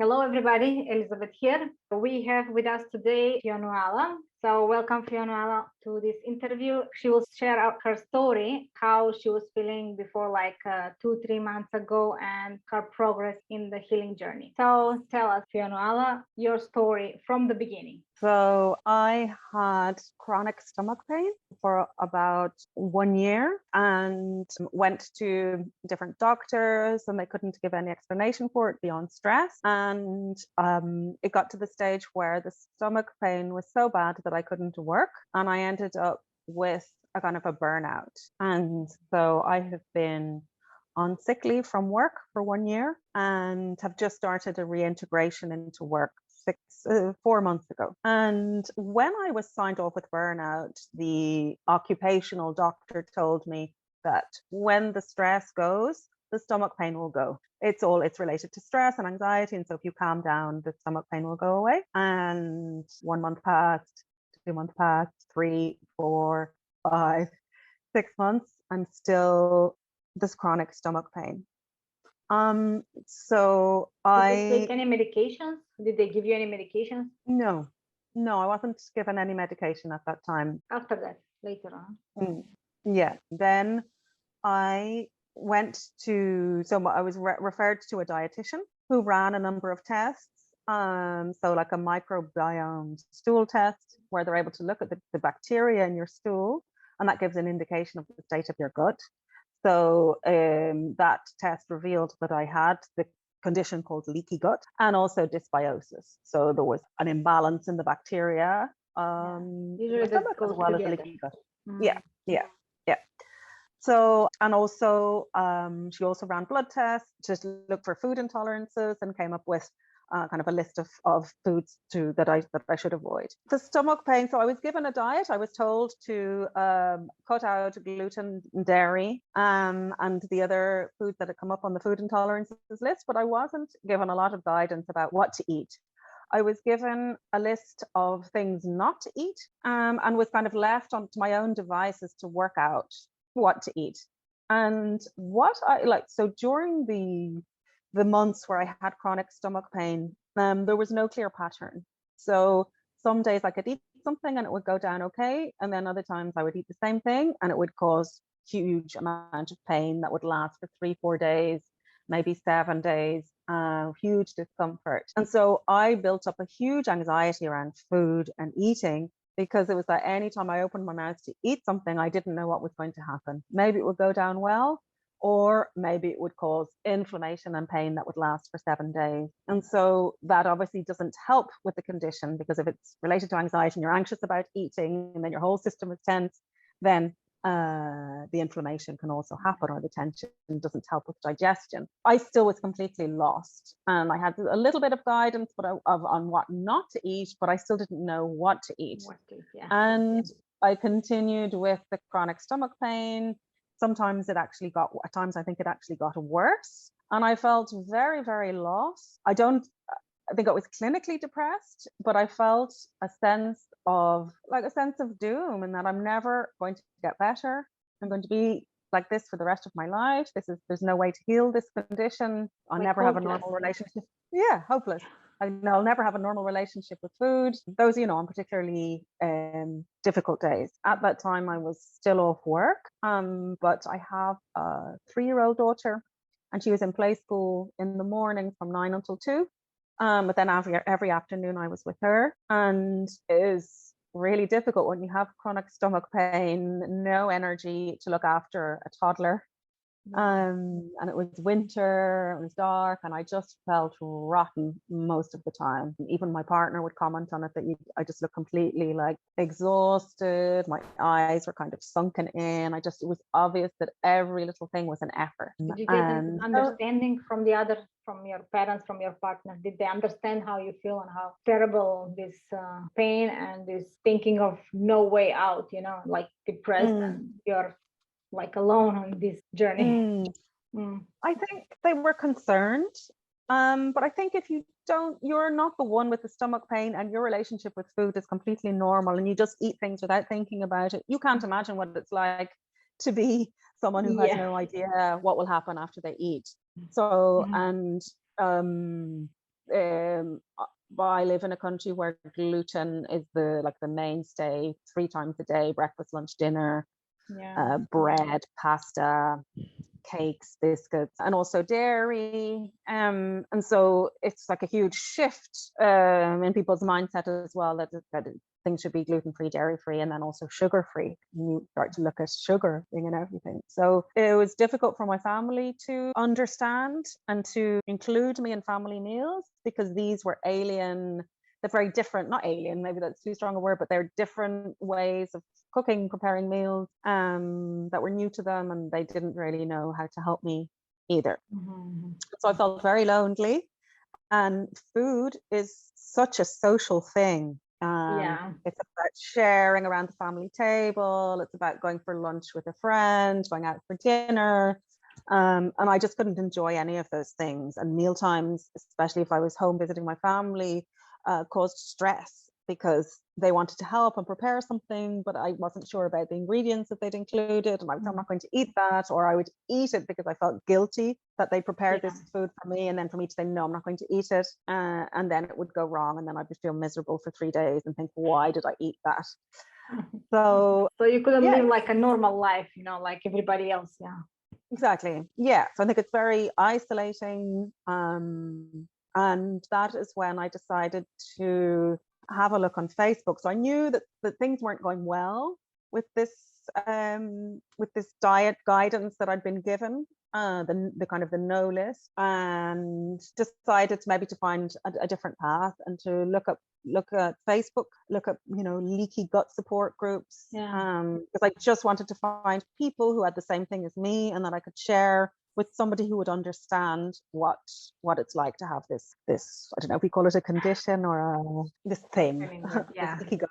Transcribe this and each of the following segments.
Hello, everybody. Elizabeth here. We have with us today Fionuala. So, welcome, Fionuala, to this interview. She will share out her story, how she was feeling before, like 2-3 months ago, and her progress in the healing journey. So, tell us, Fionuala, your story from the beginning. So I had chronic stomach pain for about 1 year and went to different doctors, and they couldn't give any explanation for it beyond stress. And it got to the stage where the stomach pain was so bad that I couldn't work, and I ended up with a kind of a burnout. And so I have been on sick leave from work for 1 year and have just started a reintegration into work 4 months ago. And when I was signed off with burnout, the occupational doctor told me that when the stress goes, the stomach pain will go. It's related to stress and anxiety. And so if you calm down, the stomach pain will go away. And 1 month passed, 2 months passed, 3, 4, 5, 6 months, and still this chronic stomach pain. So Did you take any medications? Did they give you any medications? No, I wasn't given any medication at that time. After that, later on. Yeah. Then I went to, so I was referred to a dietitian who ran a number of tests. So like a microbiome stool test where they're able to look at the bacteria in your stool, and that gives an indication of the state of your gut. So that test revealed that I had the condition called leaky gut and also dysbiosis. So there was an imbalance in the bacteria, Usually stomach that as well together. as the leaky gut. Yeah. So, and also she also ran blood tests to look for food intolerances and came up with kind of a list of foods that I should avoid. The stomach pain, so I was given a diet. I was told to cut out gluten, dairy, and the other foods that had come up on the food intolerances list, but I wasn't given a lot of guidance about what to eat. I was given a list of things not to eat, and was kind of left to my own devices to work out what to eat. And what I like, so during the months where I had chronic stomach pain, there was no clear pattern. So some days I could eat something and it would go down okay, and then other times I would eat the same thing and it would cause huge amount of pain that would last for 3-4 days, maybe 7 days, huge discomfort. And so I built up a huge anxiety around food and eating, because it was that anytime I opened my mouth to eat something, I didn't know what was going to happen. Maybe it would go down well, or maybe it would cause inflammation and pain that would last for 7 days. And so that obviously doesn't help with the condition, because if it's related to anxiety and you're anxious about eating and then your whole system is tense, then the inflammation can also happen, or the tension doesn't help with digestion. I still was completely lost, and I had a little bit of guidance on what not to eat, but I still didn't know what to eat. And I continued with the chronic stomach pain. Sometimes at times I think it actually got worse, and I felt very, very lost. I think I was clinically depressed, but I felt a sense of doom, and that I'm never going to get better. I'm going to be like this for the rest of my life. There's no way to heal this condition. I'll never have a normal relationship. Yeah, hopeless. I'll never have a normal relationship with food. Those, on particularly difficult days. At that time, I was still off work, but I have a 3-year-old daughter, and she was in play school in the morning from 9 until 2. But then every afternoon I was with her, and it is really difficult when you have chronic stomach pain, no energy to look after a toddler. And it was winter, it was dark, and I just felt rotten most of the time. Even my partner would comment on it, that I just looked completely like exhausted. My eyes were kind of sunken in. It was obvious that every little thing was an effort. Did you get an understanding from your parents, from your partner? Did they understand how you feel and how terrible this pain and this thinking of no way out, like depressed, and you're like alone on this journey? I think they were concerned, but I think if you're not the one with the stomach pain, and your relationship with food is completely normal, and you just eat things without thinking about it, you can't imagine what it's like to be someone who has no idea what will happen after they eat. So, and I live in a country where gluten is the mainstay, 3 times a day: breakfast, lunch, dinner, bread, pasta, cakes, biscuits, and also dairy. And so it's like a huge shift in people's mindset as well, that things should be gluten-free, dairy-free, and then also sugar-free. You start to look at sugar and everything. So it was difficult for my family to understand and to include me in family meals, because these were alien. They're very different, not alien, maybe that's too strong a word, but they're different ways of cooking, preparing meals that were new to them, and they didn't really know how to help me either. So I felt very lonely. And food is such a social thing. It's about sharing around the family table. It's about going for lunch with a friend, going out for dinner. And I just couldn't enjoy any of those things. And meal times, especially if I was home visiting my family, caused stress, because they wanted to help and prepare something, but I wasn't sure about the ingredients that they'd included, and I was, I'm not going to eat that, or I would eat it because I felt guilty that they prepared this food for me, and then for me to say, no, I'm not going to eat it, and then it would go wrong, and then I'd feel miserable for 3 days and think, why did I eat that? So you couldn't live like a normal life, like everybody else. Exactly. Yeah. So I think it's very isolating. And that is when I decided to have a look on Facebook. So I knew that things weren't going well with this diet guidance that I'd been given, the kind of the no list, and decided maybe to find a different path, and to look at Facebook, look at leaky gut support groups, because I just wanted to find people who had the same thing as me, and that I could share with somebody who would understand what it's like to have this I don't know if we call it a condition or this thing, this leaky gut.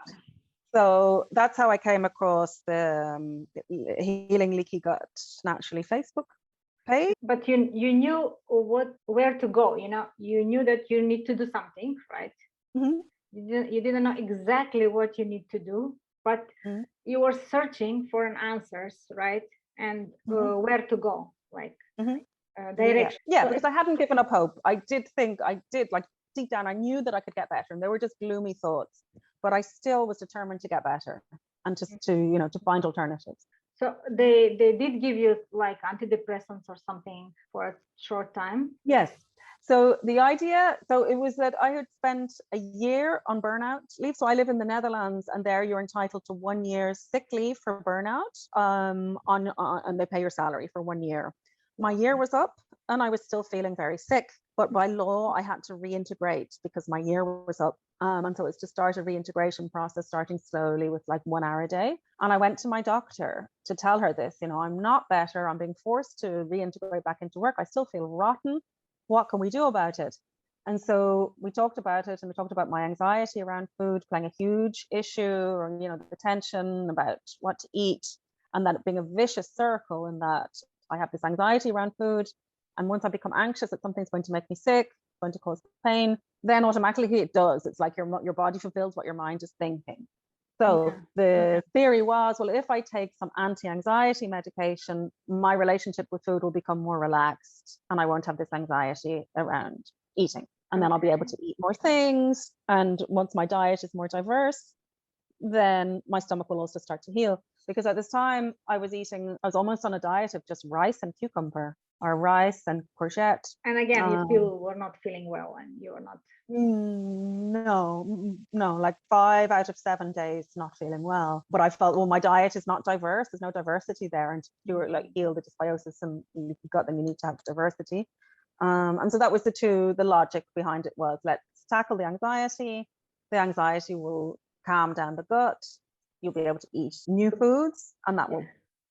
So that's how I came across the Healing Leaky Gut Naturally Facebook page. But you knew where to go. You knew that you need to do something, right? You didn't know exactly what you need to do, but you were searching for answers, right? And where to go, like direction. Yeah, because I hadn't given up hope. I did like deep down, I knew that I could get better, and they were just gloomy thoughts, but I still was determined to get better, and just to find alternatives. So they did give you like antidepressants or something for a short time? Yes. So the idea, it was that I had spent a year on burnout leave. So I live in the Netherlands, and there you're entitled to 1 year's sick leave for burnout, and they pay your salary for 1 year. My year was up, and I was still feeling very sick, but by law I had to reintegrate because my year was up. And so it's to start a reintegration process, starting slowly with like 1 hour a day. And I went to my doctor to tell her this, I'm not better. I'm being forced to reintegrate back into work. I still feel rotten. What can we do about it? And so we talked about it, and we talked about my anxiety around food playing a huge issue, or, the tension about what to eat, and that being a vicious circle, in that I have this anxiety around food. And once I become anxious that something's going to make me sick, going to cause pain, then automatically it does. It's like your body fulfills what your mind is thinking. So the theory was, well, if I take some anti-anxiety medication, my relationship with food will become more relaxed, and I won't have this anxiety around eating. And then I'll be able to eat more things. And once my diet is more diverse, then my stomach will also start to heal. Because at this time I was almost on a diet of just rice and cucumber, or rice and courgette. And again, you still were not feeling well, and you were not. No, like 5 out of 7 days not feeling well. But I felt, well, my diet is not diverse. There's no diversity there. And to heal the dysbiosis and leaky gut, then you need to have diversity. And so that was the logic behind it was, let's tackle the anxiety. The anxiety will calm down the gut. You'll be able to eat new foods, and that will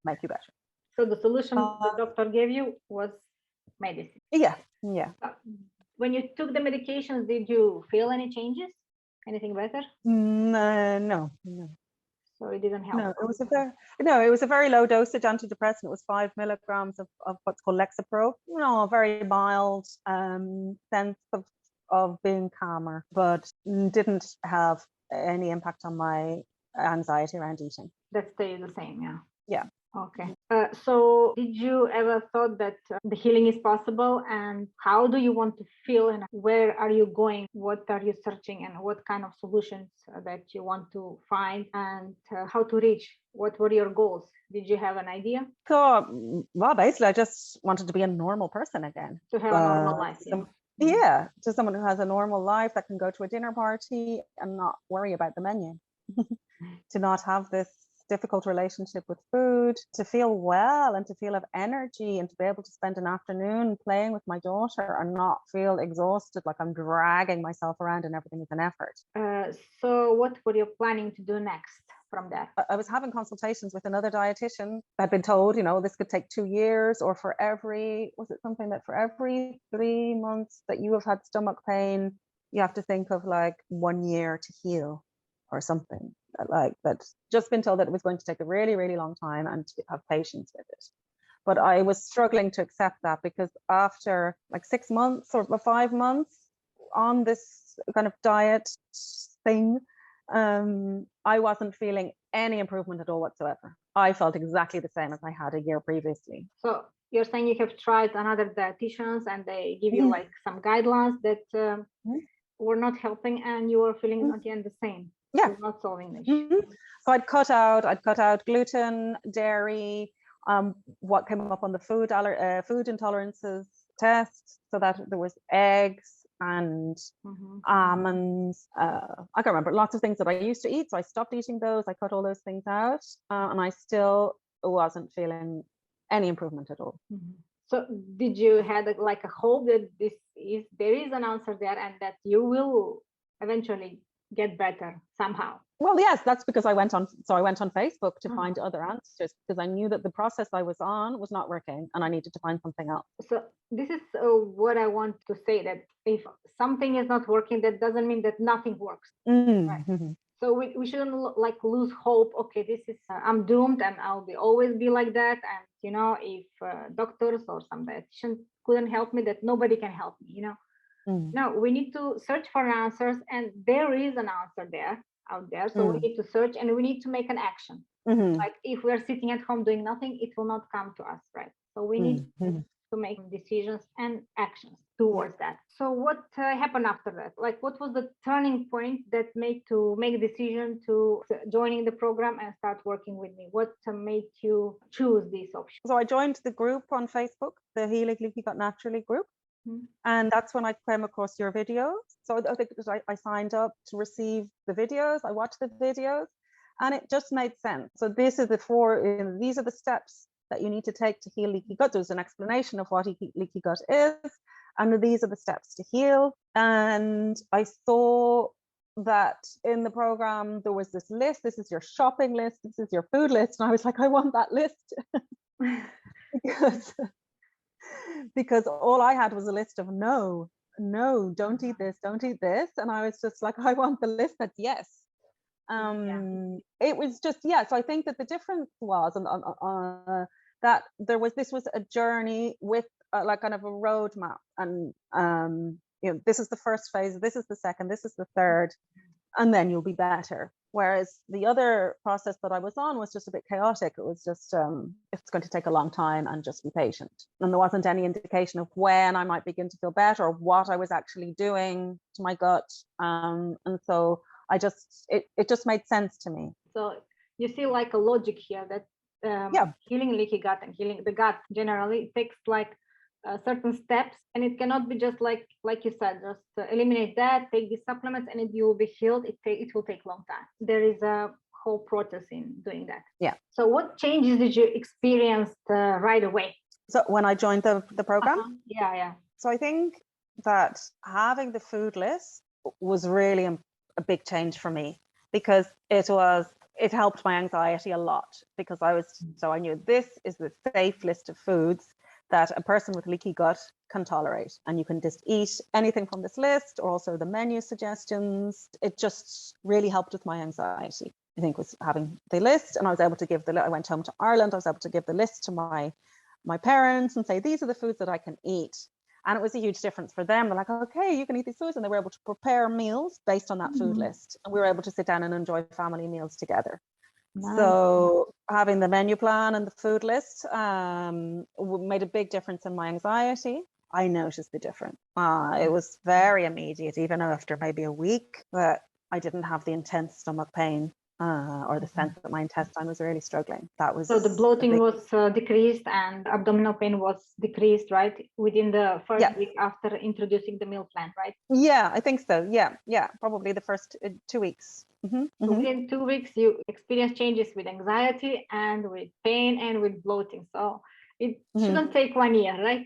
make you better. So the solution the doctor gave you was medicine. Yeah. When you took the medications, did you feel any changes? Anything better? No. So it didn't help. No, it was a very low dosage antidepressant. It was 5 milligrams of what's called Lexapro. A very mild sense of being calmer, but didn't have any impact on my anxiety around eating. That stayed the same, yeah. Yeah. Okay. So did you ever thought that the healing is possible, and how do you want to feel, and where are you going? What are you searching, and what kind of solutions that you want to find, and how to reach? What were your goals? Did you have an idea? So, well, basically, I just wanted to be a normal person again. To have a normal life. Yeah, just someone who has a normal life that can go to a dinner party and not worry about the menu. To not have this difficult relationship with food, to feel well and to feel of energy, and to be able to spend an afternoon playing with my daughter and not feel exhausted like I'm dragging myself around and everything is an effort. So what were you planning to do next from that? I was having consultations with another dietitian. I'd been told, this could take 2 years, or was it something that for every 3 months that you have had stomach pain, you have to think of like 1 year to heal or something. But just been told that it was going to take a really, really long time and to have patience with it. But I was struggling to accept that, because after like 6 months or 5 months on this kind of diet thing, I wasn't feeling any improvement at all whatsoever. I felt exactly the same as I had a year previously. So you're saying you have tried another dietitians and they give you like some guidelines that were not helping, and you were feeling again the same. Yeah, not solving the issue. So I'd cut out gluten, dairy, what came up on the food intolerances test, so that there was eggs and almonds. I can't remember, lots of things that I used to eat. So I stopped eating those. I cut all those things out, and I still wasn't feeling any improvement at all. So did you had like a hope that there is an answer there, and that you will eventually get better somehow? Well, yes, that's because I went on Facebook to find other answers, because I knew that the process I was on was not working and I needed to find something else. So this is what I want to say, that if something is not working, that doesn't mean that nothing works. Right? So we shouldn't like lose hope. Okay, this is I'm doomed and I'll always be like that. And if doctors or some dietitians couldn't help me, that nobody can help me. No, we need to search for answers, and there is an answer out there. So we need to search, and we need to make an action. Like if we're sitting at home doing nothing, it will not come to us, right? So we need to make decisions and actions towards that. So what happened after that? Like, what was the turning point that made to make a decision to joining the program and start working with me? What made you choose this option? So I joined the group on Facebook, the Healing Leaky Gut Naturally group. And that's when I came across your videos. So I think I signed up to receive the videos. I watched the videos, and it just made sense. So these are the steps that you need to take to heal leaky gut. There's an explanation of what leaky gut is, and these are the steps to heal. And I saw that in the program there was this list. This is your shopping list. This is your food list. And I was like, I want that list. because all I had was a list of no, don't eat this, don't eat this. And I was just like, I want the list that's yes. It was just, so I think that the difference was that this was a journey with like kind of a roadmap, and this is the first phase, this is the second, this is the third, and then you'll be better. Whereas the other process that I was on was just a bit chaotic. It was just, it's going to take a long time, and just be patient. And there wasn't any indication of when I might begin to feel better or what I was actually doing to my gut. And so it just made sense to me. So you see like a logic here that healing leaky gut and healing the gut generally takes like certain steps, and it cannot be just like you said, just eliminate that, take these supplements, and you will be healed. It will take a long time. There is a whole process in doing that. So what changes did you experience right away? So when I joined the program? So I think that having the food list was really a big change for me, because it helped my anxiety a lot, because I knew this is the safe list of foods that a person with leaky gut can tolerate, and you can just eat anything from this list, or also the menu suggestions. It just really helped with my anxiety, I think, was having the list. And I was able to I went home to Ireland, I was able to give the list to my parents and say, these are the foods that I can eat. And it was a huge difference for them. They're like, okay, you can eat these foods. And they were able to prepare meals based on that food list. And we were able to sit down and enjoy family meals together. Nice. So having the menu plan and the food list made a big difference in my anxiety. I noticed the difference. It was very immediate, even after maybe a week, that I didn't have the intense stomach pain or the sense that my intestine was really struggling. That was so the bloating was decreased and abdominal pain was decreased, right? Within the first week after introducing the meal plan, right? Yeah, I think so. Yeah, probably the first 2 weeks. So within 2 weeks, you experience changes with anxiety and with pain and with bloating. So it shouldn't take 1 year, right?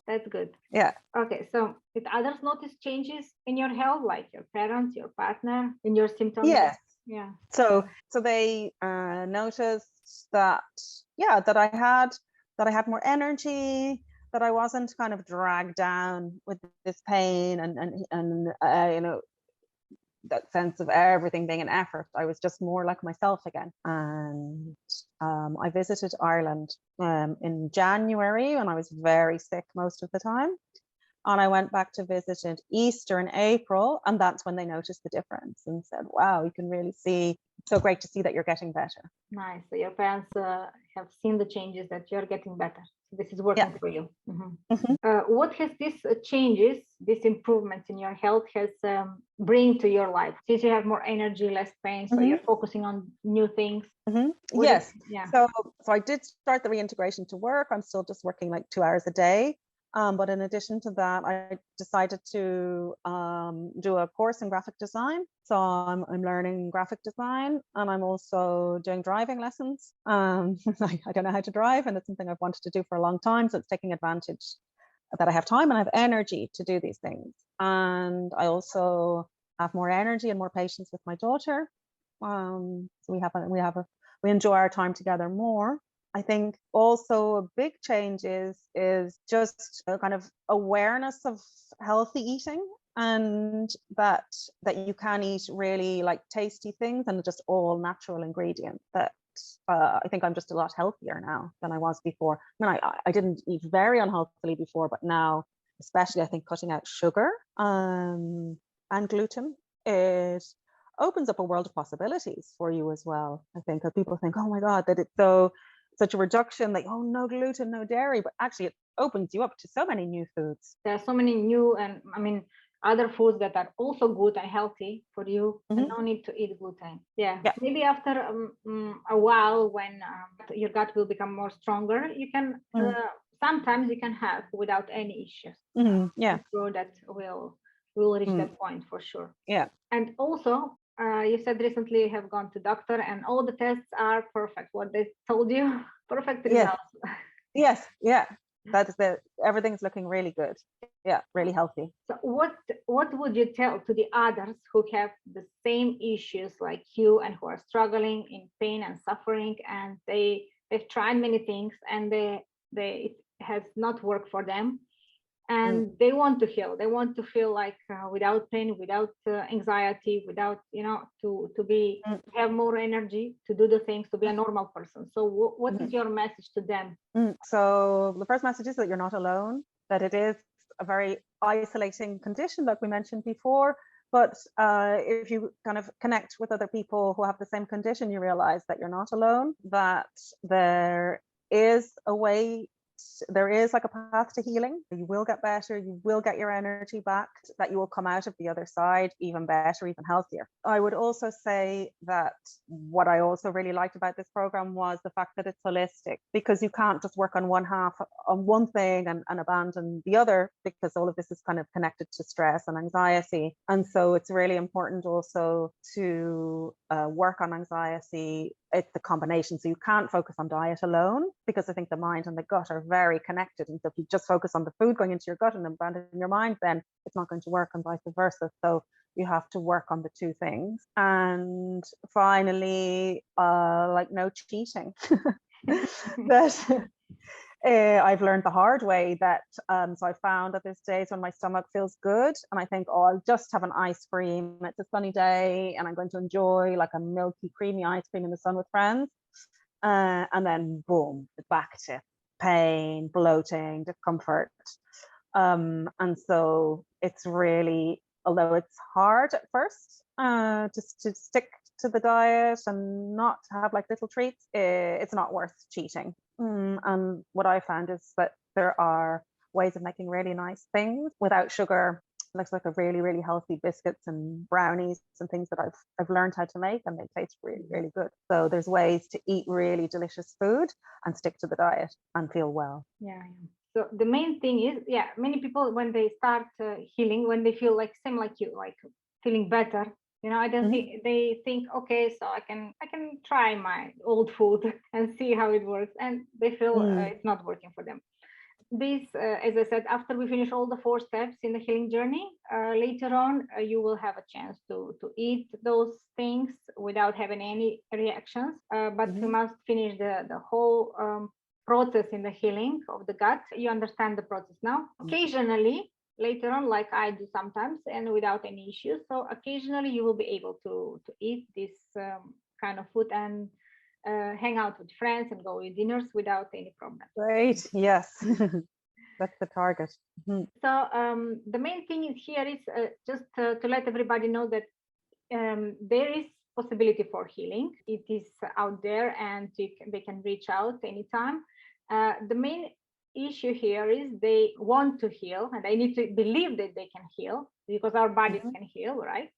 That's good. Yeah. Okay, so did others notice changes in your health, like your parents, your partner, in your symptoms? Yes. Yeah. So they noticed that that I had more energy, that I wasn't kind of dragged down with this pain and you know, that sense of everything being an effort. I was just more like myself again. And I visited Ireland in January when I was very sick most of the time. And I went back to visit in Easter in April, and that's when they noticed the difference and said, wow, you can really see, it's so great to see that you're getting better. Nice. So your parents have seen the changes, that you're getting better. So this is working for you. What has these changes, these improvements in your health has bring to your life? Since you have more energy, less pain, so you're focusing on new things. Yes. So I did start the reintegration to work. I'm still just working like 2 hours a day. But in addition to that, I decided to do a course in graphic design. So I'm learning graphic design, and I'm also doing driving lessons. I don't know how to drive, and it's something I've wanted to do for a long time. So it's taking advantage that I have time and I have energy to do these things. And I also have more energy and more patience with my daughter. So we enjoy our time together more. I think also a big change is just a kind of awareness of healthy eating, and that you can eat really like tasty things and just all natural ingredients. That I think I'm just a lot healthier now than I was before. I mean, I didn't eat very unhealthily before, but now, especially, I think cutting out sugar and gluten, it opens up a world of possibilities for you as well. I think that people think, oh my God, that it's such a reduction, like, oh, no gluten, no dairy, but actually it opens you up to so many new foods. There are so many new, and I mean, other foods that are also good and healthy for you, and no need to eat gluten. Yeah. Maybe after a while, when your gut will become more stronger, you can sometimes you can have without any issues. I'm sure that we'll reach that point for sure. Yeah. And also, you said recently you have gone to doctor and all the tests are perfect. What they told you, perfect results. Yes. Yeah. That is everything's looking really good. Yeah, really healthy. So what would you tell to the others who have the same issues like you and who are struggling in pain and suffering, and they've tried many things and it has not worked for them, and they want to heal, they want to feel like without pain, without anxiety, without to have more energy to do the things, to be a normal person. So what is your message to them? So the first message is that you're not alone, that it is a very isolating condition like we mentioned before, but if you kind of connect with other people who have the same condition, you realize that you're not alone, that there is a way, there is like a path to healing. You will get better, you will get your energy back, that you will come out of the other side even better, even healthier. I would also say that what I also really liked about this program was the fact that it's holistic, because you can't just work on one thing and abandon the other, because all of this is kind of connected to stress and anxiety. And so it's really important also to work on anxiety. It's the combination. So you can't focus on diet alone, because I think the mind and the gut are very connected. And so if you just focus on the food going into your gut and abandon your mind, then it's not going to work, and vice versa. So you have to work on the two things. And finally, like no cheating. That I've learned the hard way that so I found that there's days when my stomach feels good and I think, oh, I'll just have an ice cream, it's a sunny day and I'm going to enjoy like a milky creamy ice cream in the sun with friends, and then boom, back to pain, bloating, discomfort. And so it's really, although it's hard at first just to stick to the diet and not have like little treats, it's not worth cheating. And what I found is that there are ways of making really nice things without sugar. Looks like a really, really healthy biscuits and brownies and things that I've learned how to make, and they taste really, really good. So there's ways to eat really delicious food and stick to the diet and feel well. Yeah. So the main thing is, many people when they start healing, when they feel like same like you, like feeling better, I don't think they think, okay, so I can try my old food and see how it works, and they feel it's not working for them. This, as I said, after we finish all the 4 steps in the healing journey, later on, you will have a chance to eat those things without having any reactions. But we must finish the whole process in the healing of the gut. You understand the process now. Occasionally, later on, like I do sometimes, and without any issues. So occasionally, you will be able to eat this kind of food and hang out with friends and go with dinners without any problem. Great. Yes. That's the target. So the main thing is here is just to let everybody know that there is possibility for healing. It is out there, and they can reach out anytime. The main issue here is they want to heal, and they need to believe that they can heal, because our bodies can heal, right?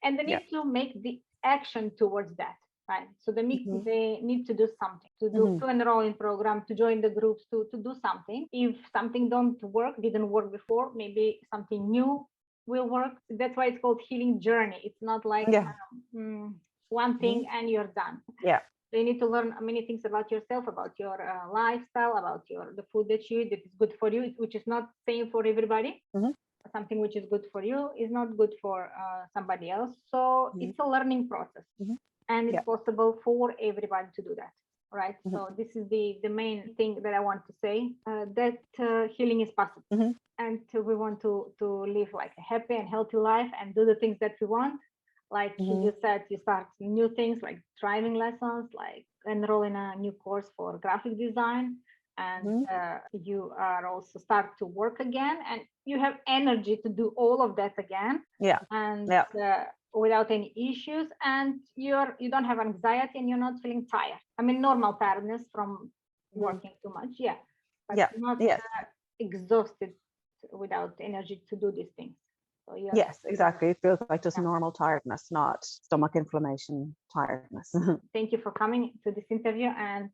And they need to make the action towards that. Right. So they need to do something, to enroll in program, to join the groups, to do something. If something didn't work before, maybe something new will work. That's why it's called healing journey. It's not like one thing and you're done. Yeah. So you need to learn many things about yourself, about your lifestyle, about the food that you eat that is good for you, which is not same for everybody. Something which is good for you is not good for somebody else. So it's a learning process. And it's possible for everybody to do that, right? So this is the main thing that I want to say, that healing is possible. And we want to live like a happy and healthy life and do the things that we want. Like you said, you start new things like driving lessons, like enroll in a new course for graphic design. And you are also start to work again, and you have energy to do all of that again. And without any issues, and you don't have anxiety, and you're not feeling tired. I mean, normal tiredness from working too much, but not exhausted without energy to do these things. So yes, exactly. It feels like just normal tiredness, not stomach inflammation tiredness. Thank you for coming to this interview and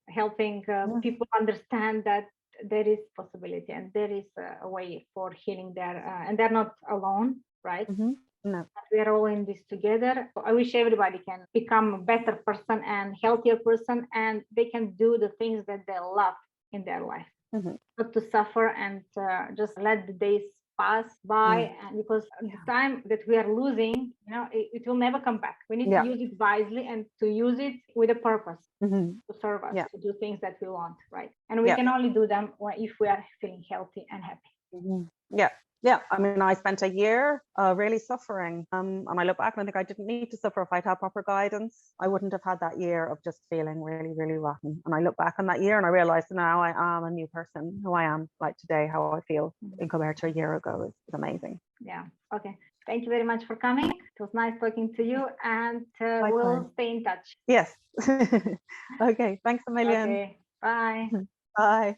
helping people understand that there is possibility and there is a way for healing there, and they're not alone, right? No. We are all in this together. So I wish everybody can become a better person and healthier person, and they can do the things that they love in their life, not to suffer and just let the days pass by. And because the time that we are losing, it will never come back. We need to use it wisely and to use it with a purpose to serve us, to do things that we want, right? And we can only do them if we are feeling healthy and happy. Yeah, I mean, I spent a year really suffering, and I look back and I think I didn't need to suffer. If I'd had proper guidance, I wouldn't have had that year of just feeling really, really rotten. And I look back on that year and I realized now I am a new person. Who I am like today, how I feel compared to a year ago is amazing. Yeah. Okay. Thank you very much for coming. It was nice talking to you, and we'll stay in touch. Yes. Okay. Thanks a million. Okay. Bye. Bye.